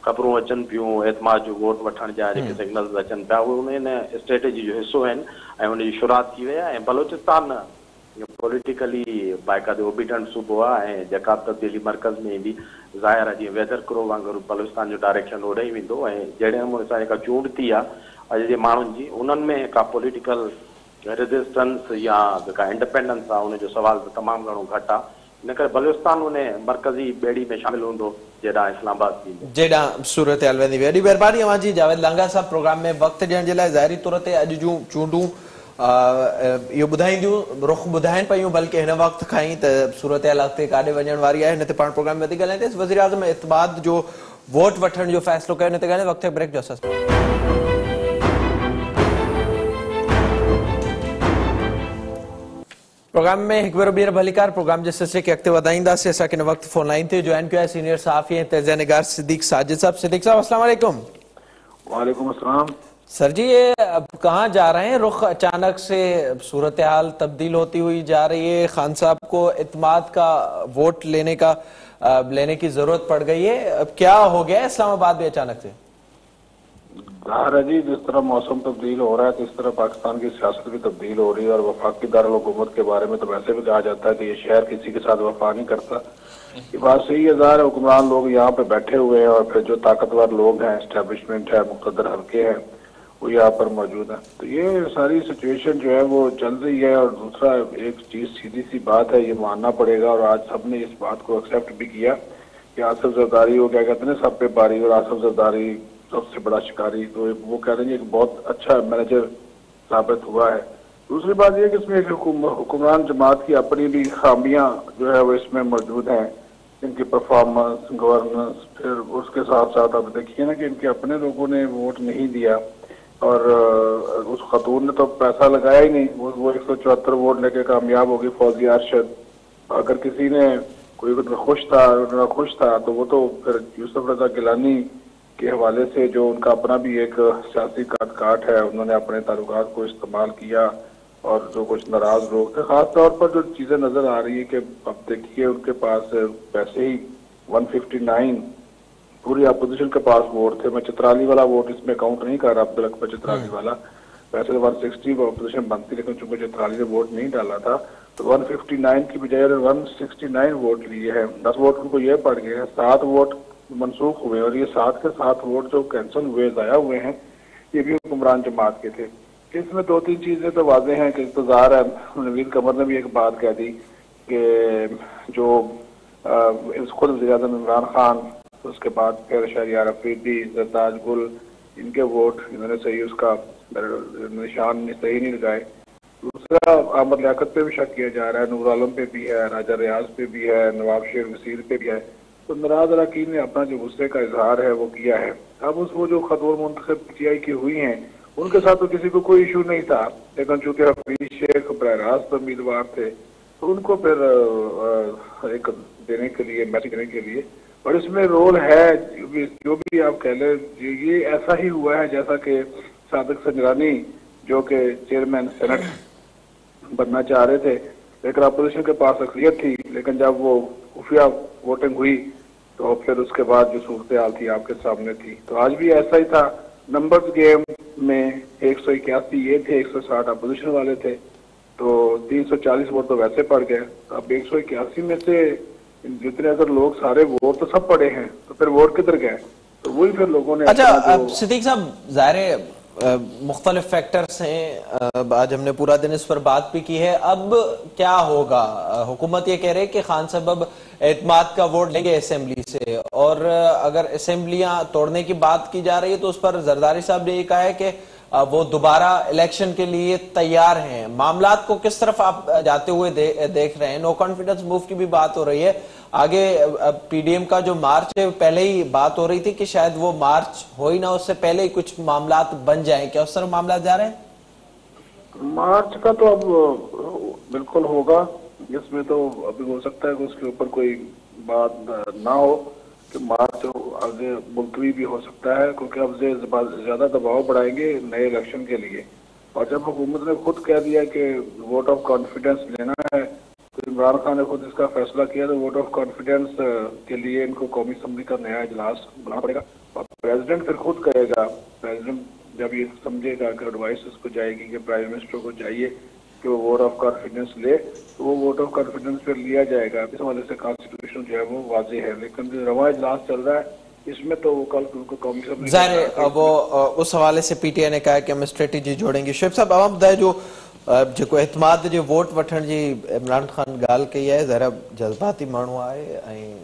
ख़बरूं अचनि पियूं एतमाद जो वोट वठण जा जेके सिग्नल्स अचनि पिया उहे उन स्ट्रेटेजी जो हिसो आहिनि ऐं उनजी शुरूआत थी वई आहे। ऐं बलोचिस्तान पॉलिटिकली बाक़ाइदे ओबिडेंट सूबो आहे ऐं जेका तब्दीली मर्कज़ में ईंदी ज़ाहिर आहे जीअं वेदर क्रो वांगुरु बलोचिस्तान जो डायरेक्शन ओॾे ई वेंदो ऐं जहिड़े नमूने सां जेका चूंड थी आहे अॼु जे माण्हुनि जी उन्हनि में का पॉलिटिकल रेजिस्टेंस या जेका इंडिपेंडेंस आहे उनजो सवाल त तमामु घणो घटि आहे। इन करे बलोचिस्तान उन मर्कज़ी ॿेड़ी में शामिल हूंदो जेॾां इस्लामाबाद थींदो जेॾां सूरत हाल वेंदी। वॾी महिरबानी अवांजी जावेद लांघा साहब प्रोग्राम में वक़्तु ॾियण जे लाइ। ज़ाहिरी तौर ते अॼु जूं चूंडूं इहो ॿुधाईंदियूं रुख़ ॿुधाइनि पियूं बल्कि हिन वक़्त खां ई त सूरत हाल अॻिते काॾे वञण वारी आहे। हिन ते पाण प्रोग्राम में वधीक ॻाल्हाईंदासीं। वज़ीर आज़म इतमाद जो वोट वठण जो फ़ैसिलो कयो, हिन ते ॻाल्हाए वक़्तु ब्रेक जो असर। प्रोग्राम में एक बार ॿीहर भलीकार प्रोग्राम के सिलसिले के अॻिते वधाईंदासीं। असांखे हिन वक़्तु फोन लाइन ते जॉइन किया है सीनियर सहाफ़ी ऐं तज़िया निगार सिद्दीक़ साजिद साहब। सिद्दीक़ साहब अस्सलाम वालेकुम। वालेकुम अस्सलाम। सर जी, ये अब कहाँ जा रहे हैं? रुख अचानक से सूरत हाल तब्दील होती हुई जा रही है। खान साहब को इत्माद का वोट लेने की जरूरत पड़ गई है। अब क्या हो गया है इस्लामाबाद में अचानक से? जाहिर है जी, जिस तरह मौसम तब्दील हो रहा है तो इस तरह पाकिस्तान की सियासत भी तब्दील हो रही है। और वफाकी दारुल-हुकूमत के बारे में तो वैसे भी कहा जाता है कि ये शहर किसी के साथ वफा नहीं करता। ये बात सही है। ज़ाहिर है हुक्मरान लोग यहाँ पे बैठे हुए हैं और फिर जो ताकतवर लोग हैं, एस्टेब्लिशमेंट है, मुक़द्दर हल्के हैं, वो यहाँ पर मौजूद है। तो ये सारी सिचुएशन जो है वो चल रही है। और दूसरा एक चीज सीधी सी बात है, ये मानना पड़ेगा और आज सबने इस बात को एक्सेप्ट भी किया कि आसिफ जरदारी वो क्या कहते हैं सब पे बारी और आसिफ जरदारी सबसे बड़ा शिकारी। तो वो कह रहे हैं कि बहुत अच्छा मैनेजर साबित हुआ है। दूसरी बात यह कि इसमें एक हुक्मरान जमात की अपनी भी खामियां जो है वो इसमें मौजूद हैं, इनकी परफॉर्मेंस, गवर्नेंस। फिर उसके साथ साथ आप देखिए ना कि इनके अपने लोगों ने वोट नहीं दिया और उस खतून ने तो पैसा लगाया ही नहीं। वो 174 वोट लेके कामयाब हो गई, फौजी अरशद। अगर किसी ने कोई खुश था तो वो तो फिर यूसुफ रजा गिलानी के हवाले से जो उनका अपना भी एक सियासी काट है, उन्होंने अपने ताल्लुकात को इस्तेमाल किया और जो कुछ नाराज लोग थे, खास तौर पर जो चीजें नजर आ रही है कि अब देखिए उनके पास वैसे ही 159 पूरी अपोजिशन के पास वोट थे। मैं चित्राली वाला वोट इसमें काउंट नहीं कर रहा, अब्दुल अकबर चित्राली वाला। वैसे तो 160 अपोजिशन बनती, लेकिन चूंकि चित्राली ने वोट नहीं डाला था तो 159 की बजाय 169 वोट लिए हैं। 10 वोट उनको ये पड़ गए हैं, 7 वोट मनसूख हुए और ये 7 के 7 वोट जो कैंसिल हुए, जाया हुए हैं, ये भी हुक्मरान जमात के थे। इसमें 2-3 चीजें तो वाजे हैं कि इंतजार है। नवीद कमर ने भी एक बात कह दी कि जो खुद वज़ीर-ए-आज़म इमरान खान, उसके बाद फिर शहरियार अफरीदी, जरदाज गुल, इनके वोट इन्होंने सही उसका निशान सही नहीं लगाए। दूसरा अहमद लियाकत पे भी शक किया जा रहा है, नूर आलम पे भी है, राजा रियाज पे भी है, नवाब शेर वसीर पे भी है। तो नाराज अरकान ने अपना जो गुस्से का इजहार है वो किया है। अब वो जो खतून मुंतखब पीटीआई की हुई हैं उनके साथ तो किसी को कोई इशू नहीं था, लेकिन चूंकि हफीज शेख बराह रास्त उम्मीदवार थे तो उनको फिर एक देने के लिए, मैसेज देने के लिए। और इसमें रोल है जो भी आप कह ले, ये ऐसा ही हुआ है जैसा कि सादिक संजरानी जो कि चेयरमैन सेनेट बनना चाह रहे थे, लेकिन अपोजिशन के पास अक्सरियत थी, लेकिन जब वो खुफिया वोटिंग हुई तो फिर उसके बाद जो सूरत हाल थी आपके सामने थी। तो आज भी ऐसा ही था। नंबर्स गेम में 181 ये थे, 160 अपोजिशन वाले थे, तो 340 वोट तो वैसे पड़ गए। अब 181 में से जितने अगर लोग सारे वोट तो सब पड़े हैं तो फिर वोट किधर गए? तो वही फिर लोगों ने। अच्छा सिद्दीक साहब, ज़ाहिर मुख्तलिफ फैक्टर्स हैं, आज हमने पूरा दिन इस पर बात भी की है। अब क्या होगा? हुकूमत ये कह रही है कि खान साहब अब एतमाद का वोट लेंगे असेंबली से, और अगर असेंबलियां तोड़ने की बात की जा रही है तो उस पर जरदारी साहब ने ये कहा है कि वो दोबारा इलेक्शन के लिए तैयार हैं। मामलात को किस तरफ आप जाते हुए देख रहे हैं? नो कॉन्फिडेंस मूव की भी बात हो रही है। आगे पीडीएम का जो मार्च है पहले ही बात हो रही थी कि शायद वो मार्च हो ही ना, उससे पहले ही कुछ मामलात बन जाएं। क्या उस तरह मामला जा रहे हैं? मार्च का तो अब बिल्कुल होगा। इसमें तो अभी हो सकता है कि उसके ऊपर कोई बात ना हो कि मार्च आगे मुलतवी भी हो सकता है, क्योंकि अब ज्यादा दबाव बढ़ाएंगे नए इलेक्शन के लिए। और जब हुकूमत ने खुद कह दिया कि वोट ऑफ कॉन्फिडेंस लेना है, तो इमरान खान ने खुद इसका फैसला किया, तो वोट ऑफ कॉन्फिडेंस के लिए इनको कौमी असम्बली का नया इजलास बनाना पड़ेगा। और प्रेसिडेंट फिर खुद कहेगा। प्रेसिडेंट जब ये समझेगा कि एडवाइस उसको जाएगी कि प्राइम मिनिस्टर को चाहिए कि वो वोट ऑफ कॉन्फिडेंस ले, तो वो वोट ऑफ कॉन्फिडेंस फिर लिया जाएगा। इस हवाले से कॉन्स्टिट्यूशन जो है वो वाजे है, लेकिन जो रवा इजलास चल रहा है इसमें तो वो कल उनको कौमी असम्बली ज़ाहिर वो उस हवाले से पीटीआई ने कहा कि हम स्ट्रेटेजी जोड़ेंगे। शुएब साहब, अवां ॿुधाए जो एतमाद जो वोट वठण जी इमरान ख़ान ॻाल्हि कई आहे, ज़रा जज़्बाती माण्हू आहे ऐं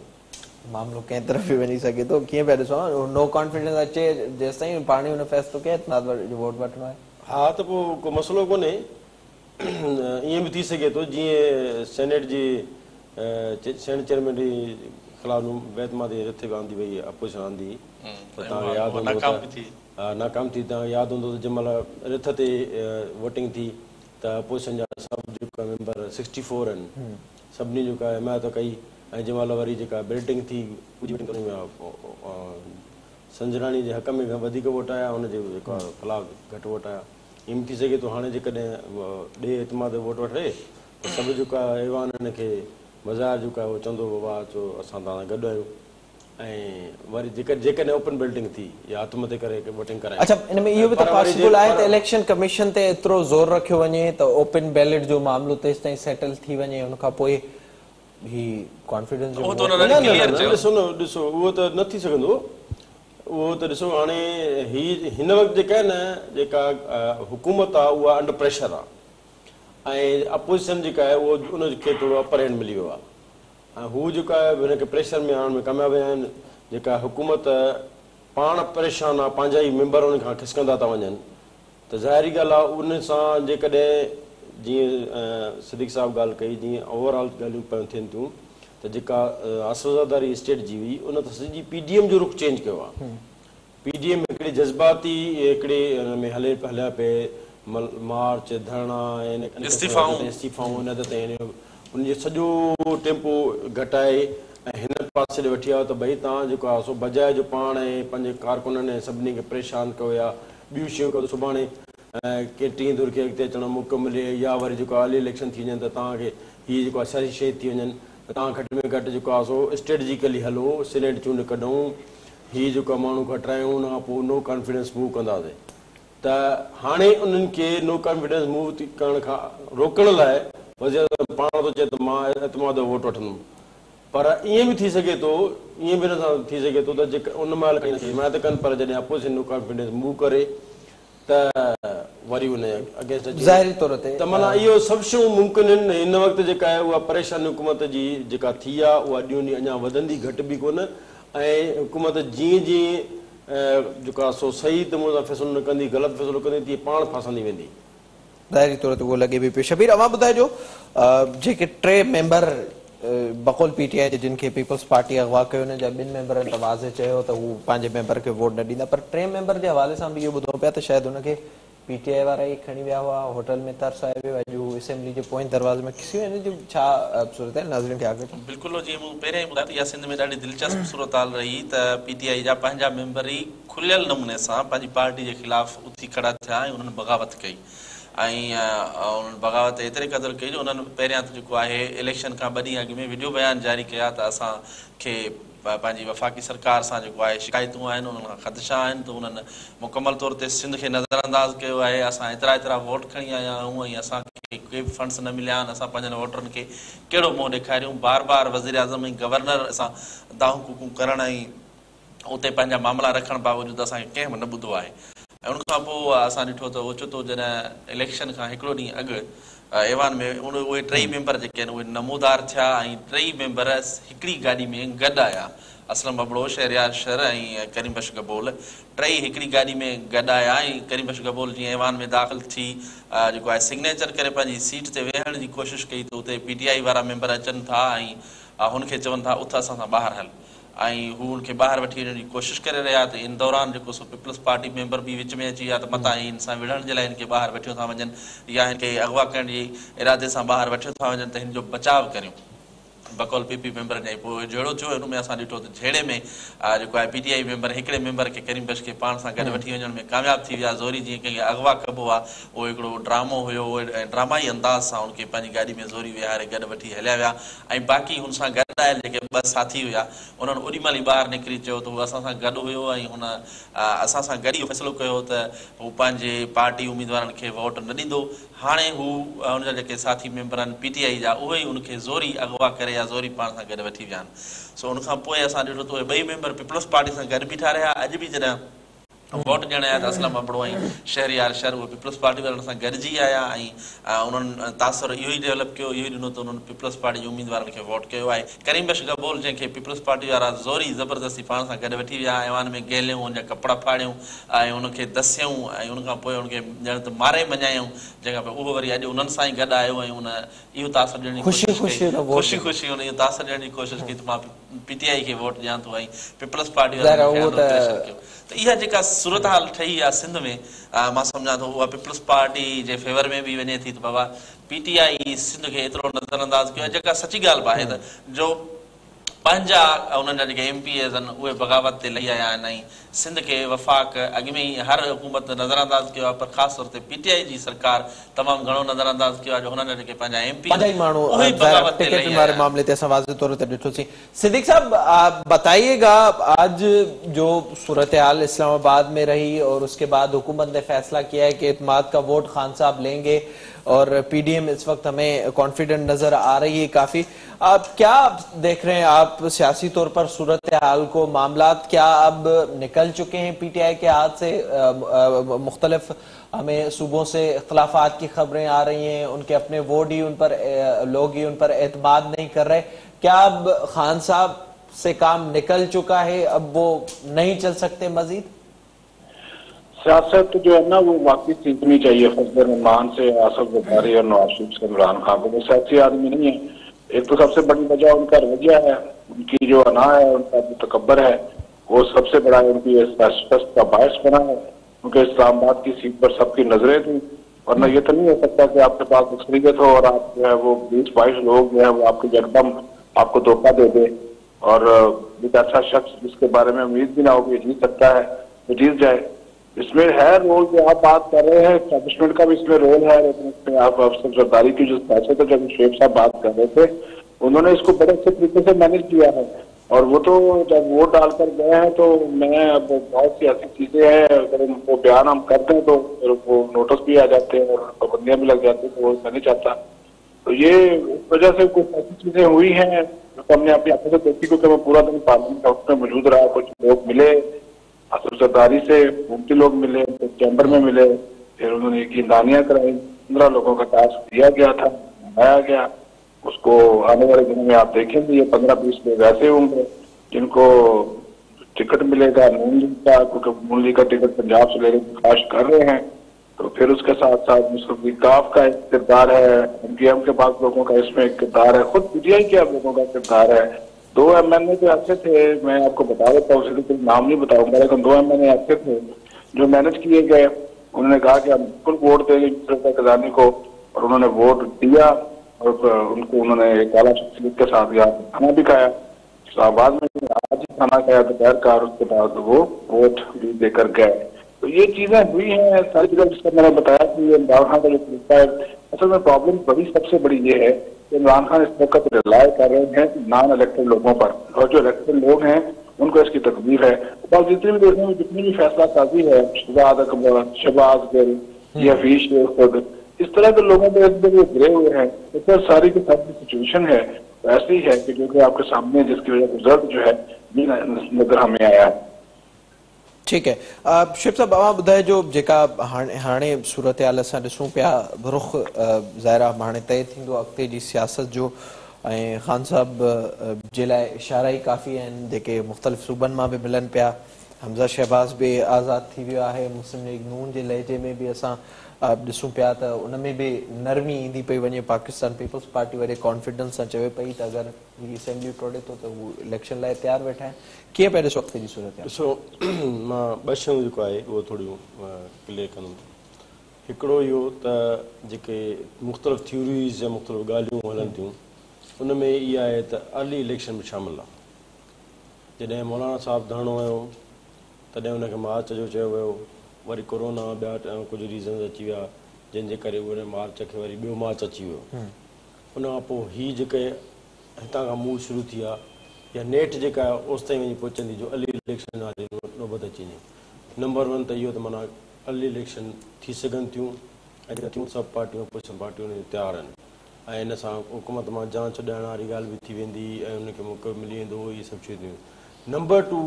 मामलो कंहिं तरफ़ बि वञी सघे थो, कीअं पिया ॾिसो? नो कॉन्फिडेंस अचे जेसि ताईं पाण ई हुन फ़ैसिलो कयो एतमाद जो वोट वठिणो आहे। हा, त पोइ को मसइलो कोन्हे, ईअं बि थी सघे थो जीअं सेनेट जी सेनेट चेयरमैन जी ख़िलाफ़ बेतमादी रिथ बि आंदी वई, अपोजिशन आंदी, त तव्हांखे यादि हूंदो नाकाम थी। तव्हांखे यादि हूंदो त जंहिं महिल रिथ ते वोटिंग थी त अपोजिशन जा सभु जेका मेंबर 64 आहिनि, सभिनी जेका हिमायत कई, ऐं जंहिं महिल वरी जेका बिल्डिंग थी संजराणी जे हक़ में वधीक वोट आया, हुनजे जेका ख़िलाफ़ घटि वोट आया। ईअं थी सघे थो हाणे जेकॾहिं ॾे एतमाद वोट वठे त सभु जेका ऐवान खे बाज़ारि जेका उहो चवंदो बाबा अचो असां तव्हां सां गॾु आहियूं, ऐं वरी जेकॾहिं ओपन बिल्डिंग थी या हथ मथे करे वोटिंग कराए। अच्छा, इन में इहो बि त पॉसिबल आहे त इलेक्शन कमीशन ते एतिरो ज़ोर रखियो वञे त ओपन बैलेट जो मामलो तेसि ताईं सेटल थी वञे, हुन खां पोइ ही कॉन्फिडेंस जो ॾिसो उहो त न थी सघंदो। उहो त ॾिसो हाणे हिन वक़्तु जेका आहे न जेका हुकूमत आहे उहा अंडर प्रेशर आहे, ऐं अपोजिशन जेका आहे उहो उनखे थोरो अपर हैंड मिली वियो आहे, ऐं हू जेका आहे हिनखे प्रेशर में आणण में कामयाबु आहिनि। जेका हुकूमत पाण परेशान आहे, पंहिंजा ई मेंबर उन खां खिसकंदा था वञनि, त ज़ाहिरी ॻाल्हि आहे उन सां जेकॾहिं जीअं सिद्दीक़ साहिबु ॻाल्हि कई, जीअं ओवरऑल ॻाल्हियूं पियूं थियनि थियूं त जेका असरदारी स्टेट जी हुई उन त सॼी पीडीएम जो रुख चेंज कयो आहे। पीडीएम हिकिड़ी जज़्बाती हिकिड़े हुन में हलिया पिए मार्च धरना इस्तीफ़ाऊं उनजो सॼो टेम्पो घटाए ऐं हिन पासे ॾे वठी आयो त भई तव्हां जेको आहे सो बजाए जो पाण ऐं पंहिंजे कारकुननि ऐं सभिनी खे परेशान कयो या ॿियूं शयूं कयो, सुभाणे के टीं धुर खे अॻिते अचण जो मौक़ो मिले या वरी जेको आहे इलेक्शन थी वञनि त तव्हांखे हीअ जेको आहे सारी शइ थी वञनि, त तव्हां घटि में घटि जेको आहे सो स्ट्रेटजिकली हलो, सीनेट चूंड कढूं, हीअ जेको माण्हू घटायूं, उन खां पोइ नो कॉन्फिडेंस मूव कंदासीं। त हाणे उन्हनि खे नो कॉन्फिडेंस मूव करण खां रोकण लाइ वज़ीर पाण थो चए त मां एतमाद वोट वठंदुमि, पर ईअं बि थी सघे थो, ईअं बि हिन सां थी सघे थो त जेका उन महिल हिमायत कनि, पर जॾहिं अपोजिशन नो कॉन्फिडेंस मूव करे त वरी उन अगेंस्ट ज़ाहिरी तौर ते त माना इहो सभु शयूं मुमकिन आहिनि। हिन वक़्तु जेका आहे उहा परेशानी हुकूमत जी जेका थी आहे उहा ॾींहों ॾींहुं अञा वधंदी, घटि बि कोन, ऐं हुकूमत जीअं जीअं जेका सो सही नमूने सां फ़ैसिलो न कंदी, ग़लति फ़ैसिलो कंदी, तीअं पाण फासंदी वेंदी। ज़ाहिरी तौर ते उहो लॻे बि पियो। शबीर, अवां ॿुधाइजो जेके 3 मेंबर बक़ौल पीटीआई जे जिन खे पीपल्स पार्टी अगवा कयो, हुन जा 2 मेंबरनि त वाज़े चयो त हू पंहिंजे मेंबर खे वोट न ॾींदा, पर 3 मेंबर जे हवाले सां बि इहो ॿुधूं पिया त शायदि हुनखे पीटीआई वारा ई खणी विया हुआ, होटल में तरस आयो वियो, अॼु हू असेंबली जे पोएं दरवाज़े में खिसी वियो। हिन जी छा सूरत आहे नाज़रीन खे आगे? बिल्कुलु, जीअं मूं पहिरियों ई ॿुधायो त इहा सिंध में ॾाढी दिलचस्प सूरत हाल रही त पीटीआई जा पंहिंजा मेंबर ई खुलियल नमूने सां पंहिंजी पार्टी जे ख़िलाफ़ उथी खड़ा थिया ऐं उन्हनि बग़ावत कई, ऐं उन्हनि बग़ावत एतिरे क़दुरु कई जो उन्हनि पहिरियां त जेको आहे इलेक्शन खां 2 ॾींहं अॻु में वीडियो बयान जारी कया त असांखे पंहिंजी वफ़ाक़ी सरकार सां जेको आहे शिकायतूं आहिनि, उन्हनि खां ख़दशा आहिनि, त उन्हनि मुकमल तौर ते सिंध खे नज़रअंदाज़ कयो आहे। असां एतिरा वोट खणी आया आहियूं ऐं असांखे के बि फंड्स न मिलिया आहिनि, असां पंहिंजनि वोटरनि खे कहिड़ो मुंहुं ॾेखारियूं। बार वज़ीर आज़म ऐं गवर्नर असां दाहूं करण ऐं उते पंहिंजा मामला रखण बावजूदि असांखे कंहिं बि न ॿुधो आहे। ऐं उनखां पोइ असां ॾिठो त ओचितो जॾहिं इलेक्शन खां हिकिड़ो ॾींहुं अॻु ऐवान में उहे 3 मेंबर जेके आहिनि उहे नमूदार थिया ऐं 3 मेंबर हिकिड़ी गाॾी में गॾु आया। असलम बबड़ोश, रियाज शर ऐं करीम बख्श गबोल 3 हिकिड़ी गाॾी में गॾु आया ऐं करीम बख्श गबोल जीअं ऐवान में दाख़िल थी जेको आहे सिग्नेचर करे पंहिंजी सीट ते वेहण जी कोशिशि कई त उते पीटीआई वारा मेंबर अचनि था ऐं हुनखे चवनि था उथ असां सां ॿाहिरि हल, ऐं हू हुनखे ॿाहिरि वठी वञण जी कोशिशि करे रहिया। त इन दौरान जेको सो पीपल्स पार्टी मेंबर बि विच में अची विया त मथां हिन सां विढ़ण जे लाइ हिनखे ॿाहिरि वठियो था वञनि या हिनखे अगवा करण जे इरादे सां ॿाहिरि वठियो था वञनि त हिन जो बचाव करियूं। बकौल पीपी मेंबर ने पोइ जहिड़ो थियो हुन में असां ॾिठो त जहिड़े में जेको आहे पीटीआई मेंबर हिकिड़े मेंबर खे करीम बश खे पाण सां गॾु वठी वञण में कामयाबु थी विया ज़ोरी जीअं कंहिंखे अगवा कबो आहे उहो हिकिड़ो ड्रामो हुयो उहे ड्रामाई अंदाज़ सां उनखे पंहिंजी गाॾी में ज़ोरी विहारे गॾु वठी हलिया विया ऐं बाक़ी हुन सां गॾु आयल जेके ॿ साथी हुया उन्हनि ओॾी महिल ई ॿाहिरि निकिरी चयो त उहो असां सां गॾु हुयो ऐं हुन असां सां गॾु इहो फ़ैसिलो कयो त हू पंहिंजे पार्टी उम्मीदवारनि खे वोट न ॾींदो हाणे हू हुनजा जेके साथी मेंबर आहिनि पीटीआई जा उहे ई उनखे ज़ोरी अगवा करे या ज़ोरी पाण सां गॾु वठी विया आहिनि सो उनखां पोइ असां ॾिठो त उहे ॿई मेंबर पीपल्स पार्टी सां गॾु बीठा रहिया अॼु बि जॾहिं वोट ॾियण आया त असलम अबड़ो ऐं शहरियार शहर उहे पीपल्स पार्टी वारनि सां गॾिजी आया ऐं उन्हनि तासुर इहो ई डेवलप कयो इहो ई ॾिनो त उन्हनि पीपल्स पार्टी जे उम्मीदवारनि खे वोट कयो आहे करीम बश गबोल जंहिंखे पीपल्स पार्टी वारा ज़ोरी ज़बरदस्ती पाण सां गॾु वठी विया ऐवान में गेलियूं हुनजा कपिड़ा फाड़ियूं ऐं उनखे दसियऊं ऐं उनखां पोइ उनखे ॼण त मारे मञायूं जंहिंखां पोइ उहो वरी अॼु उन्हनि सां ई गॾु आयो ऐं उन इहो तासुर ॾियण जी ख़ुशी ख़ुशी उन इहो तासुर ॾियण जी कोशिशि कई त मां पीटीआई खे वोट ॾियां थो ऐं पीपल्स पार्टी वारनि खे त इहा जेका सूरत हाल ठही आहे सिंध में मां सम्झां थो उहा पीपल्स पार्टी जे फेवर में बि वञे थी त बाबा पीटीआई सिंध खे एतिरो नज़रअंदाज़ कयो आहे जेका सची ॻाल्हि बि आहे त जो पंहिंजा उन्हनि जा जेके MPAs आहिनि उहे बग़ावत ते लही आया आहिनि ऐं सिंध खे वफ़ाक़ अॻु में ई हर हुकूमत नज़रअंदाज़ कयो आहे पर ख़ासि तौर ते पीटीआई जी सरकार तमामु घणो नज़रअंदाज़ कयो आहे जो हुननि जा जेके पंहिंजा MP मामले ते असां वाज़े तौर ते ॾिठोसीं सिद्दीक़ साहब बताइएगा आज जो सूरत हाल इस्लामाबाद में रही और उसके बाद हुकूमत ने फैसला किया है कि एतमाद का वोट खान साहब लेंगे और पीडीएम इस वक्त हमें कॉन्फिडेंट नजर आ रही है काफी आप क्या देख रहे हैं आप सियासी तौर पर सूरत हाल को मामलात क्या अब निकल चुके हैं पीटीआई के हाथ से मुख्तलिफ हमें सूबों से इख्तलाफात की खबरें आ रही हैं उनके अपने वोट ही उन पर लोग ही उन पर एतमाद नहीं कर रहे क्या अब खान साहब से काम निकल चुका है अब वो नहीं चल सकते मजीद सियासत जो है ना वो वाकई सीखनी चाहिए फजल रहमान से आसफ जरदारी और नवाज शरीफ से इमरान खान को वो सियासी आदमी नहीं है एक तो सबसे बड़ी वजह उनका रवैया है उनकी जो अना है उनका जो तकब्बर है वो सबसे बड़ा उनकी का बायस बना है उनके इस्लामाबाद की सीट पर सबकी नजरें थी वरना ये तो नहीं हो सकता कि आपके पास अक्सरियत हो और आप जो है वो 20-22 लोग जो है वो आपको एकदम आपको धोखा दे दे और एक अच्छा शख्स जिसके बारे में उम्मीद भी ना हो कि जीत सकता है वो जीत जाए इसमें है रोल जो आप बात कर रहे हैं एस्टैब्लिशमेंट का भी इसमें रोल है लेकिन इसमें आप अफसर जरदारी की जो बात है जब शेख साहब बात कर रहे थे उन्होंने इसको बड़े अच्छे तरीके से मैनेज किया है और वो तो जब वोट डालकर गए हैं तो मैं अब बहुत सी ऐसी चीजें हैं अगर वो बयान हम करते हैं तो वो नोटिस भी आ जाते हैं और पाबंदियां भी लग जाती हैं तो वो मैं नहीं चाहता तो ये इस वजह से कुछ ऐसी चीजें हुई हैं जो हमने अपनी आंखों से देखी क्योंकि मैं पूरा दिन पार्लियामेंट हाउस में मौजूद रहा कुछ लोग मिले आसफ जरदारी से मुफ्ती लोग मिले चैम्बर में मिले फिर उन्होंने ईंदानियां कराई 15 लोगों का टास्क दिया गया था बनाया गया उसको आने वाले दिनों में आप देखेंगे ये 15-20 लोग ऐसे होंगे जिनको टिकट मिलेगा नून लीग का क्योंकि नून लीग का टिकट पंजाब से लेकर खास कर रहे हैं तो फिर उसके साथ साथ मुस्लिम लीग काफ का एक किरदार है MPM के पास लोगों का इसमें एक किरदार है खुद पीटीआई के लोगों का किरदार है 2 MNA तो ऐसे थे मैं आपको बता देता हूँ सिर्फ नाम नहीं बताऊंगा लेकिन 2 MNA ऐसे थे जो मैनेज किए गए उन्होंने कहा कि हम बिल्कुल वोट देंगे खजानी को और उन्होंने वोट दिया और उनको उन्होंने एक आला शख्सियत के साथ यहाँ खाना भी खाया इस्लामाबाद में आज ही खाना खाया दोपहर का और उसके बाद वो वोट भी देकर गए तो ये चीजें हुई हैं सारी चीजें जिसका मैंने बताया कि इमरान खान का जो तरीका है असल में प्रॉब्लम बड़ी सबसे बड़ी ये है कि इमरान खान इस वक्त रिलाय कर रहे हैं नॉन इलेक्टेड लोगों पर और जो इलेक्टेड लोग हैं उनको इसकी तकदीर है और जितनी भी देखने में जितनी भी फैसला साजी है शहबाज गिल या हफीज खुद इस तरह के लोगों के अंदर ये गिरे हुए हैं तो फिर सारी की सारी सिचुएशन है ऐसी है कि जो कि आपके सामने जिसकी वजह से रिजल्ट जो है नजर हमें आया है ठीक है शिव साहब अवां ॿुधाए जो जेका हाणे सूरत हाल असां ॾिसूं पिया रुख ज़ाहिर आहे हाणे तय थींदो अॻिते जी सियासत जो ऐं ख़ान साहब जे लाइ इशारा ई काफ़ी आहिनि जेके मुख़्तलिफ़ सूबनि मां बि मिलनि पिया हमज़ा शहबाज़ बि आज़ादु थी वियो आहे मुस्लिम लीग नून जे लहजे में बि असां ॾिसूं पिया त उन में बि नरमी ईंदी पई वञे पाकिस्तान पीपल्स पार्टी वरी कॉन्फिडेंस सां चवे पई त अगरि हीअ असेंबली टोड़े थो त हू इलेक्शन लाइ तयारु वेठा आहिनि कीअं पिया ॾिसो अॻिते जी सूरत ॾिसो मां 2 शयूं जेको आहे उहो थोरियूं क्लियर कंदुमि हिकिड़ो इहो त जेके मुख़्तलिफ़ थ्योरीज़ या मुख़्तलिफ़ ॻाल्हियूं हलनि थियूं उन में इहा आहे त अर्ली इलेक्शन में शामिल आहे। जॾहिं मौलाना साहिबु धरणो हुयो तॾहिं उनखे मार्च जो चयो वियो, वरी कोरोना ॿिया कुझु रीज़न्स अची विया जंहिंजे करे उन मार्च खे वरी ॿियो मार्च अची वियो। उन खां पोइ हीअ जेके हितां खां मूव शुरू थी आहे या नेट जेका आहे ओसि ताईं वञी पहुचंदी जो अर्ली इलेक्शन वारी नौबत अची वञे। नंबर 1 त इहो त माना अर्ली इलेक्शन थी सघनि थियूं ऐं थियूं सभु पार्टियूं अपोज़िशन पार्टियूं उन तयारु आहिनि ऐं इन सां हुकूमत मां जांच ॾियण वारी ॻाल्हि बि थी वेंदी ऐं उनखे मौक़ो मिली वेंदो, इहे सभु शयूं थियूं। नंबर 2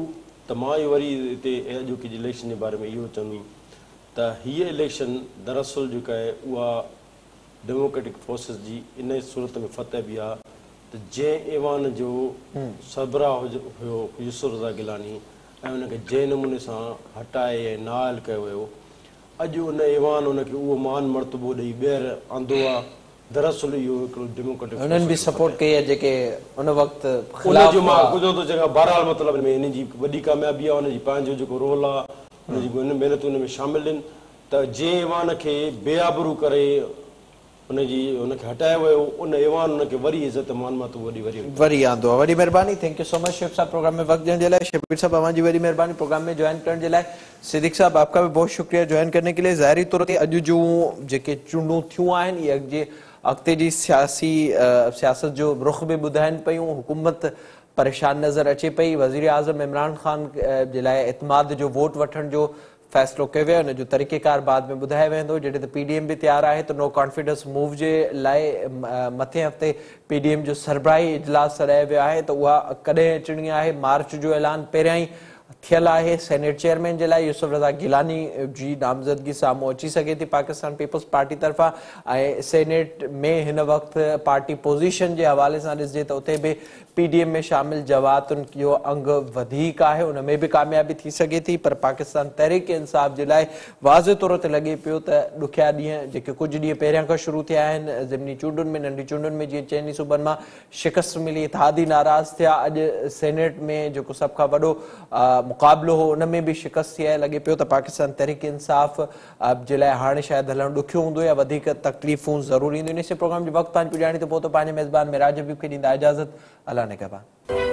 त मां इहो वरी हिते अॼोकी इलेक्शन जे बारे में इहो चवंदुमि त हीअ इलेक्शन दरअसल जेका आहे उहा डेमोक्रेटिक फोर्सिस जी इन सूरत में फतह बि आहे त जंहिं ऐवान जो सरबराह हुयो यूसुफ रज़ा गिलानी ऐं उनखे जंहिं नमूने सां हटाए ऐं नाअल कयो वियो, अॼु उन ऐवान उनखे उहो मान मर्तबो ॾेई ॿीहर आंदो आहे। दरअसल इहो हिकिड़ो डेमोक्रेटिक उन्हनि बि सपोर्ट कई आहे जेके उन वक़्तु उनजो मां गुज़रो थो चवां। बहरहाल मतिलबु में इन जी वॾी कामयाबी आहे, उनजी पंहिंजो जेको रोल आहे, उनजी महिनतूं उन में शामिल आहिनि त जंहिं ऐवान खे बेआबरू करे उनखे हटायो वियो उन ऐवान उनखे वरी इज़त मान मर्तबो वरी आंदो आहे। वॾी महिरबानी, thank you so much Sheikh साहब प्रोग्राम में वक्त देने के लिए। शबीर साहब अवां जी वॾी महिरबानी प्रोग्राम में ज्वाइन करने के लिए। सिद्दीक साहब आपका भी बहुत शुक्रिया ज्वाइन करने के लिए। ज़ाहिरी तौर ते अॼु जूं जेके चूंडूं थियूं आहिनि इहे अॻिते जी सियासत जो रुख बि ॿुधाइनि पियूं। हुकूमत परेशान नज़र अचे पई। वज़ीर आज़म इमरान ख़ान जे लाइ इतमाद जो वोट वठण जो फ़ैसिलो कयो वियो, हुनजो तरीक़ेकार बाद में ॿुधायो वेंदो। जॾहिं त PDM बि तयारु आहे त नो कॉन्फिडेंस मूव जे लाइ मथे हफ़्ते PDM जो सरबराही इजलास सॾायो वियो आहे त उहा कॾहिं अचणी आहे। मार्च जो ऐलान पहिरियां ई थियल आहे। सेनेट चेयरमैन जे लाइ यूसुफ रज़ा गिलानी जी नामज़दगी साम्हूं अची सघे थी पाकिस्तान पीपल्स पार्टी तरफ़ां ऐं सेनेट में हिन वक़्तु पार्टी पोज़ीशन जे हवाले सां ॾिसिजे त उते बि PDM में शामिल जमातुनि जो अंग वधीक आहे, उन में बि कामयाबी थी सघे थी। पर पाकिस्तान तहरीक इंसाफ़ जे लाइ वाज़े तौर ते लॻे पियो त ॾुखिया ॾींहं जेके कुझु ॾींहं पहिरियां खां शुरू थिया आहिनि ज़िमनी चूंडुनि में, नंढी चूंडुनि में जीअं चइनी सूबनि मां शिकस्त मिली, इत्तेहादी नाराज़ थिया। अॼु सेनेट में जेको सभ खां वॾो मुक़ाबिलो हो उन में बि शिकस्त थी आहे। लॻे पियो त पाकिस्तान तहरीक इंसाफ़ जे लाइ हाणे शायदि हलणु ॾुखियो हूंदो या वधीक तकलीफ़ूं ज़रूरी ईंदियूं। इन प्रोग्राम जो वक़्तु पंहिंजो पुॼाणी त पोइ त पंहिंजे मेज़बान मिराज हबीब खे ॾींदा इजाज़त। अल्लाह निगहबान।